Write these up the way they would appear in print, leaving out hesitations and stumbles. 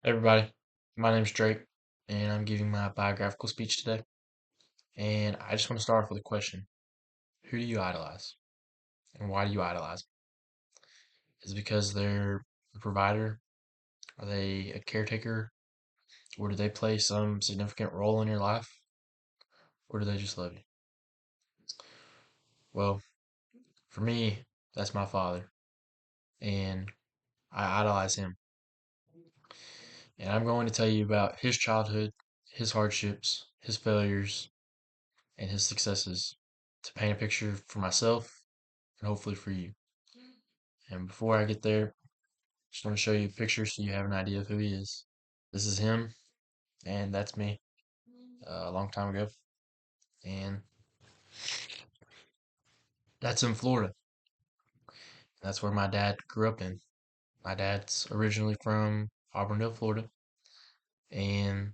Everybody, my name's Drake, and I'm giving my biographical speech today. And I just want to start off with a question. Who do you idolize? And why do you idolize them? Is it because they're a provider? Are they a caretaker? Or do they play some significant role in your life? Or do they just love you? Well, for me, that's my father. And I idolize him. And I'm going to tell you about his childhood, his hardships, his failures, and his successes to paint a picture for myself and hopefully for you. And before I get there, just want to show you a picture so you have an idea of who he is. This is him, and that's me a long time ago. And that's in Florida. That's where my dad grew up in. My dad's originally from Auburndale, Florida, and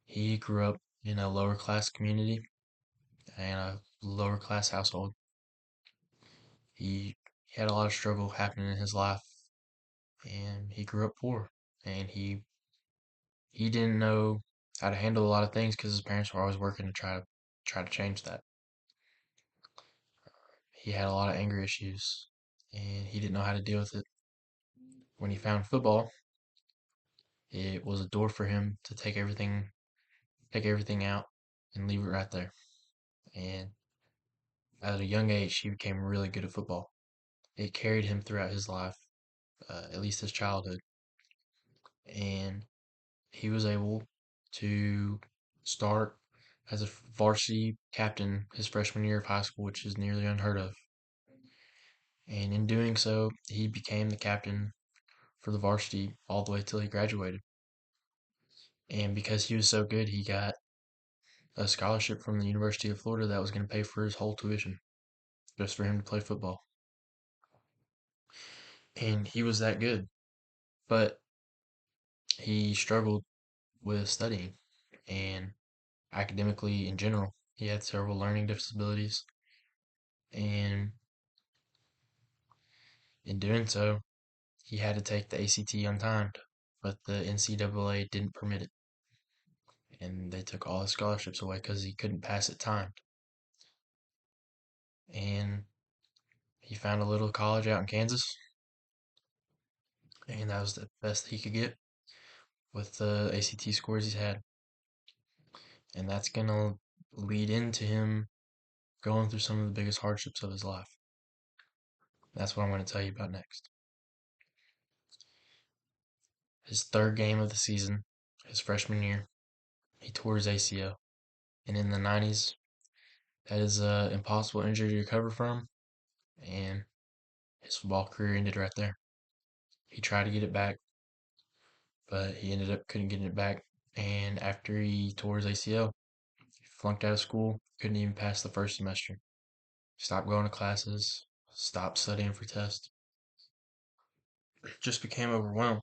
he grew up in a lower class community and a lower class household. He had a lot of struggle happening in his life, and he grew up poor, and he didn't know how to handle a lot of things because his parents were always working to try to change that. He had a lot of anger issues, and he didn't know how to deal with it. When he found football, it was a door for him to take everything out, and leave it right there. And at a young age, he became really good at football. It carried him throughout his life, at least his childhood, and he was able to start as a varsity captain his freshman year of high school, which is nearly unheard of. And in doing so, he became the captain for the varsity all the way till he graduated. And because he was so good, he got a scholarship from the University of Florida that was going to pay for his whole tuition just for him to play football. And he was that good, but he struggled with studying and academically in general. He had several learning disabilities, and in doing so, he had to take the ACT untimed, but the NCAA didn't permit it, and they took all his scholarships away because he couldn't pass it timed. And he found a little college out in Kansas, and that was the best he could get with the ACT scores he's had. And that's going to lead into him going through some of the biggest hardships of his life. That's what I'm going to tell you about next. His third game of the season, his freshman year, he tore his ACL. And in the 90s, that is an impossible injury to recover from, and his football career ended right there. He tried to get it back, but he ended up couldn't get it back. And after he tore his ACL, he flunked out of school, couldn't even pass the first semester. Stopped going to classes, stopped studying for tests, just became overwhelmed.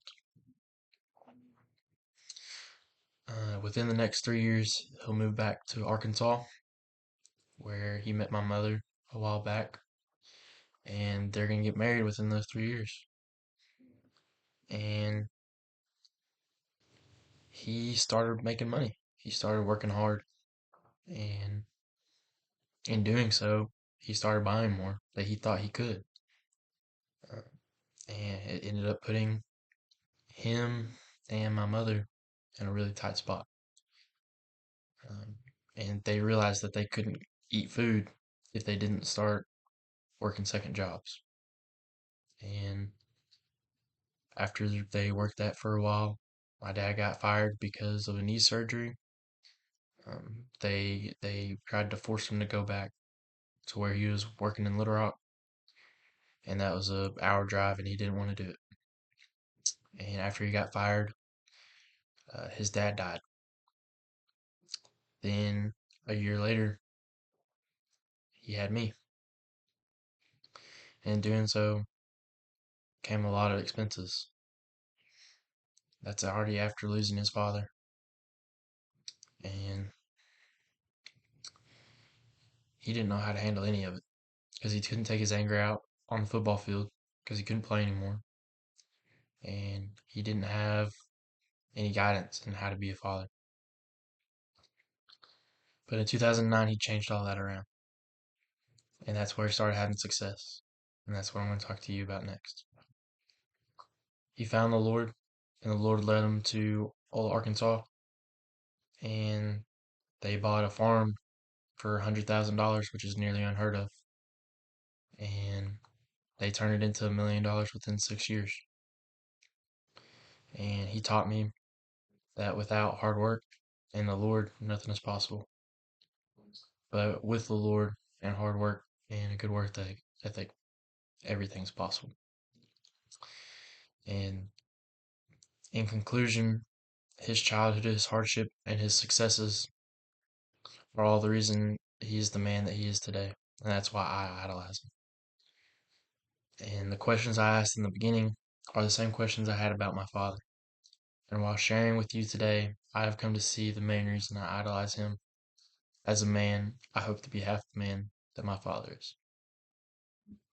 Within the next 3 years, he'll move back to Arkansas, where he met my mother a while back, and they're going to get married within those 3 years. And he started making money. He started working hard, and in doing so, he started buying more that he thought he could. Uh, and it ended up putting him and my mother in a really tight spot. Um, and they realized that they couldn't eat food if they didn't start working second jobs. And after they worked that for a while, my dad got fired because of a knee surgery. They tried to force him to go back to where he was working in Little Rock, and that was a hour drive, and he didn't want to do it. And after he got fired, his dad died. Then a year later, he had me, and doing so came a lot of expenses. That's already after losing his father, and he didn't know how to handle any of it because he couldn't take his anger out on the football field because he couldn't play anymore. and he didn't have any guidance in how to be a father. But in 2009, he changed all that around, and that's where he started having success. And that's what I'm going to talk to you about next. He found the Lord, and the Lord led him to Ola, Arkansas, and they bought a farm for $100,000, which is nearly unheard of. And they turned it into $1 million within 6 years. And he taught me that without hard work and the Lord, nothing is possible. But with the Lord and hard work and a good work ethic, everything's possible. And in conclusion, his childhood, his hardship, and his successes are all the reason he's the man that he is today. And that's why I idolize him. And the questions I asked in the beginning are the same questions I had about my father. And while sharing with you today, I have come to see the main reason I idolize him. As a man, I hope to be half the man that my father is.